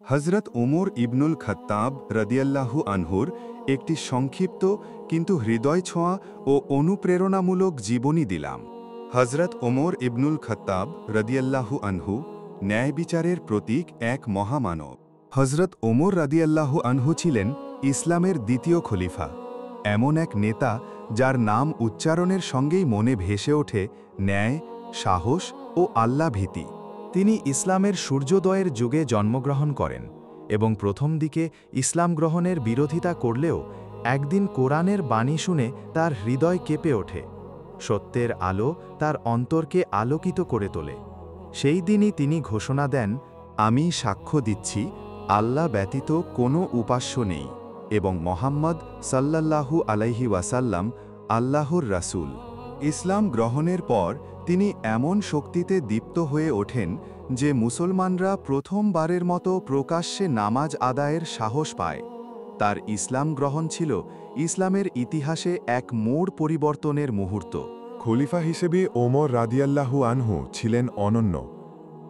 হজরত ওমর ইবনুল খত্তাব রদিয়াল্লাহু আনহুর একটি সংক্ষিপ্ত কিন্তু হৃদয় ছোঁয়া ও অনুপ্রেরণামূলক জীবনী দিলাম। হজরত ওমর ইবনুল খত্তাব রদিয়াল্লাহু আনহু ন্যায় বিচারের প্রতীক, এক মহামানব। হজরত ওমর রদিয়াল্লাহু আনহু ছিলেন ইসলামের দ্বিতীয় খলিফা, এমন এক নেতা যার নাম উচ্চারণের সঙ্গেই মনে ভেসে ওঠে ন্যায়, সাহস ও আল্লাহ ভীতি। তিনি ইসলামের সূর্যোদয়ের যুগে জন্মগ্রহণ করেন এবং প্রথম দিকে ইসলাম গ্রহণের বিরোধিতা করলেও একদিন কোরআনের বাণী শুনে তার হৃদয় কেঁপে ওঠে। সত্যের আলো তার অন্তরকে আলোকিত করে তোলে। সেই দিনই তিনি ঘোষণা দেন, আমি সাক্ষ্য দিচ্ছি আল্লাহ ব্যতীত কোনো উপাস্য নেই এবং মোহাম্মদ সাল্লাল্লাহু আলাইহি ওয়াসাল্লাম আল্লাহর রাসূল। ইসলাম গ্রহণের পর তিনি এমন শক্তিতে দীপ্ত হয়ে ওঠেন যে মুসলমানরা প্রথমবারের মতো প্রকাশ্যে নামাজ আদায়ের সাহস পায়। তার ইসলাম গ্রহণ ছিল ইসলামের ইতিহাসে এক মোড় পরিবর্তনের মুহূর্ত। খলিফা হিসেবে ওমর রাদিয়াল্লাহু আনহু ছিলেন অনন্য।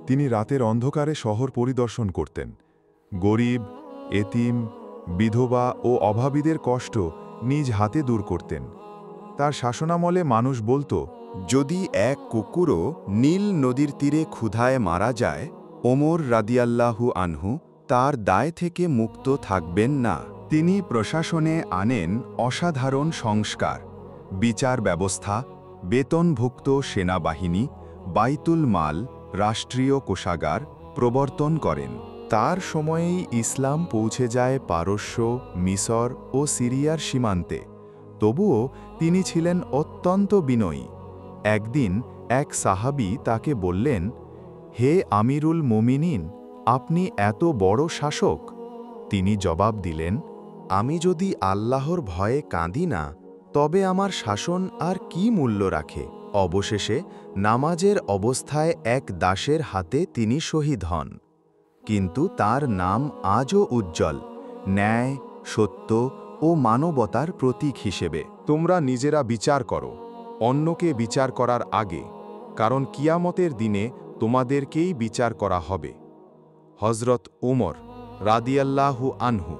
তিনি রাতের অন্ধকারে শহর পরিদর্শন করতেন। গরিব, এতিম, বিধবা ও অভাবীদের কষ্ট নিজ হাতে দূর করতেন। তার শাসনামলে মানুষ বলতো, যদি এক কুকুরও নীল নদীর তীরে ক্ষুধায় মারা যায়, ওমর রাদিয়াল্লাহু আনহু তার দায় থেকে মুক্ত থাকবেন না। তিনি প্রশাসনে আনেন অসাধারণ সংস্কার, বিচার ব্যবস্থা, বেতনভুক্ত সেনাবাহিনী, বাইতুল মাল, রাষ্ট্রীয় কোষাগার প্রবর্তন করেন। তার সময়েই ইসলাম পৌঁছে যায় পারস্য, মিসর ও সিরিয়ার সীমান্তে। তবুও তিনি ছিলেন অত্যন্ত বিনয়ী। একদিন এক সাহাবী তাকে বললেন, হে আমিরুল মুমিনিন, আপনি এত বড় শাসক। তিনি জবাব দিলেন, আমি যদি আল্লাহর ভয়ে কাঁদি না, তবে আমার শাসন আর কি মূল্য রাখে। অবশেষে নামাজের অবস্থায় এক দাসের হাতে তিনি শহীদ হন। কিন্তু তার নাম আজও উজ্জ্বল, ন্যায়, সত্য ও মানবতার প্রতীক হিসেবে। তোমরা নিজেরা বিচার করো, অন্যকে বিচার করার আগে, কারণ কিয়ামতের দিনে তোমাদেরকেই বিচার করা হবে। হজরত ওমর রাদিয়াল্লাহু আনহু।